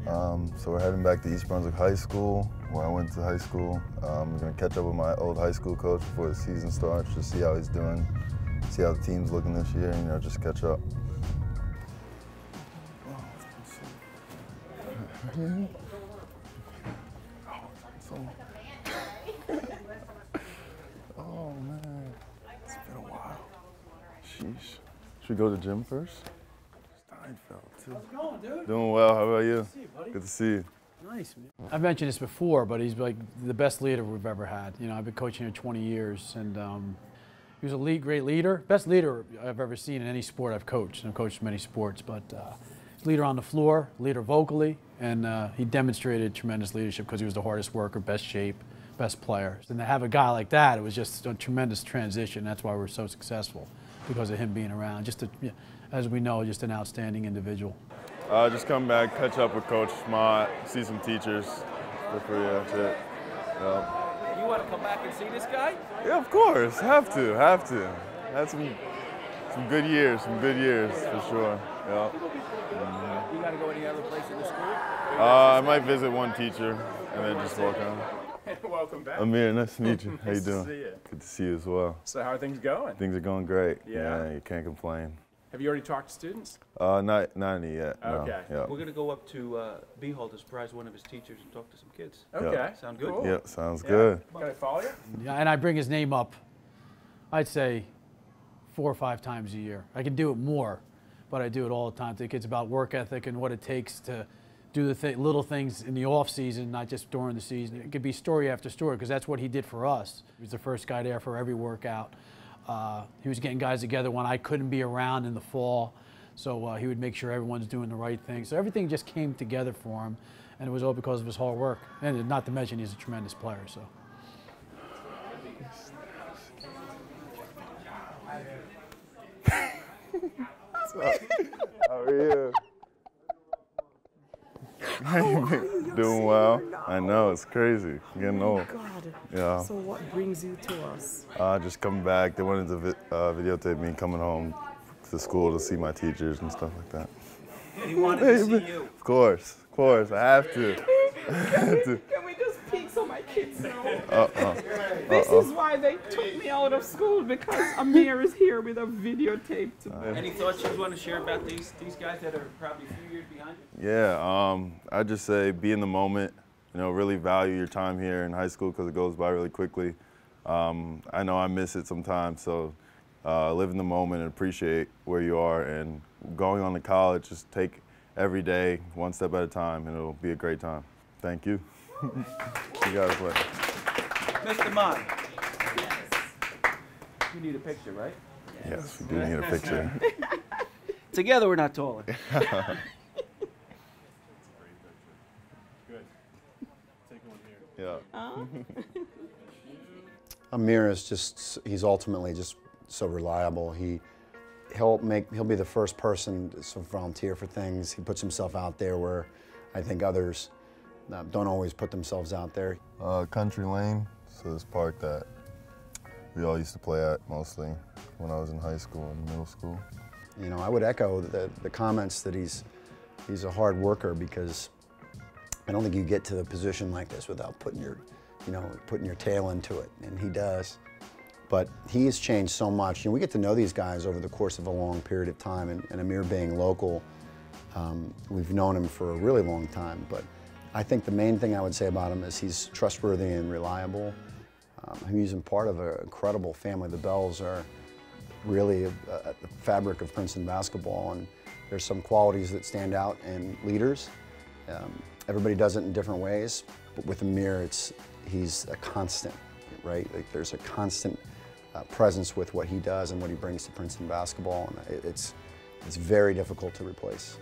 So we're heading back to East Brunswick High School, where I went to high school. I'm going to catch up with my old high school coach before the season starts, just see how he's doing, see how the team's looking this year, just catch up. Oh man, it's been a while. Sheesh. Should we go to the gym first? Steinfeld too. How's it going, dude? Doing well. How about you? Good to see you, buddy. Good to see you. Nice, man. I've mentioned this before, but he's like the best leader we've ever had. I've been coaching here 20 years, and he was a great leader. Best leader I've ever seen in any sport I've coached. I've coached many sports, but leader on the floor, leader vocally, and he demonstrated tremendous leadership because he was the hardest worker, best shape, best player. And to have a guy like that, it was just a tremendous transition. That's why we're so successful, because of him being around. Just, as we know, just an outstanding individual. Just come back, catch up with Coach Mott, see some teachers. That's it. Yeah. You want to come back and see this guy? Yeah, of course. Have to. Had some good years, for sure. Yeah. You got to go any other place in the school? I might visit one teacher and then just walk on. Welcome back. Amir, nice to meet you. How you Nice to doing? see you. Good to see you as well. So how are things going? Things are going great. Yeah? You can't complain. Have you already talked to students? Not any yet. No. Okay. Yeah. We're going to go up to Behold to surprise one of his teachers and talk to some kids. Okay. Sound good? Cool. Yeah, sounds Yeah. good. Can I follow you? Yeah, and I bring his name up, I'd say 4 or 5 times a year. I can do it more, but I do it all the time to the kids about work ethic and what it takes to do the little things in the off season, not just during the season. It could be story after story, because that's what he did for us. He was the first guy there for every workout. He was getting guys together when I couldn't be around in the fall, so he would make sure everyone's doing the right thing. So everything just came together for him, and it was all because of his hard work. And not to mention, he's a tremendous player. So. How are you? Doing well. I know, it's crazy. I'm getting old. God. Yeah. So what brings you to us? Just coming back. They wanted to videotape me coming home to school to see my teachers and stuff like that. He wanted to see you. Of course, I have to. Can we just peek so my kids know? This is why they took me out of school, because Amir is here with a videotape today. Any thoughts you want to share about these guys that are probably a few years behind you? Yeah, I'd just say be in the moment. Really value your time here in high school because it goes by really quickly. I know I miss it sometimes, so live in the moment and appreciate where you are. And going on to college, just take every day one step at a time, and it'll be a great time. Thank you. You guys later. Mr. Mott. Yes. You need a picture, right? Yes, we do need a picture. Together we're not taller. Yeah. Amir is he's ultimately just so reliable. He'll be the first person to volunteer for things. He puts himself out there where I think others don't always put themselves out there. Country Lane, so this park that we all used to play at mostly when I was in high school and middle school. I would echo the comments that he's a hard worker, because I don't think you get to the position like this without putting your tail into it, and he does. But he has changed so much. We get to know these guys over the course of a long period of time, and Amir being local, we've known him for a really long time. But I think the main thing I would say about him is he's trustworthy and reliable. He's part of an incredible family. The Bells are really the fabric of Princeton basketball, and there's some qualities that stand out in leaders. Everybody does it in different ways, but with Amir, he's a constant, right? Like, there's a constant presence with what he does and what he brings to Princeton basketball, and it's very difficult to replace.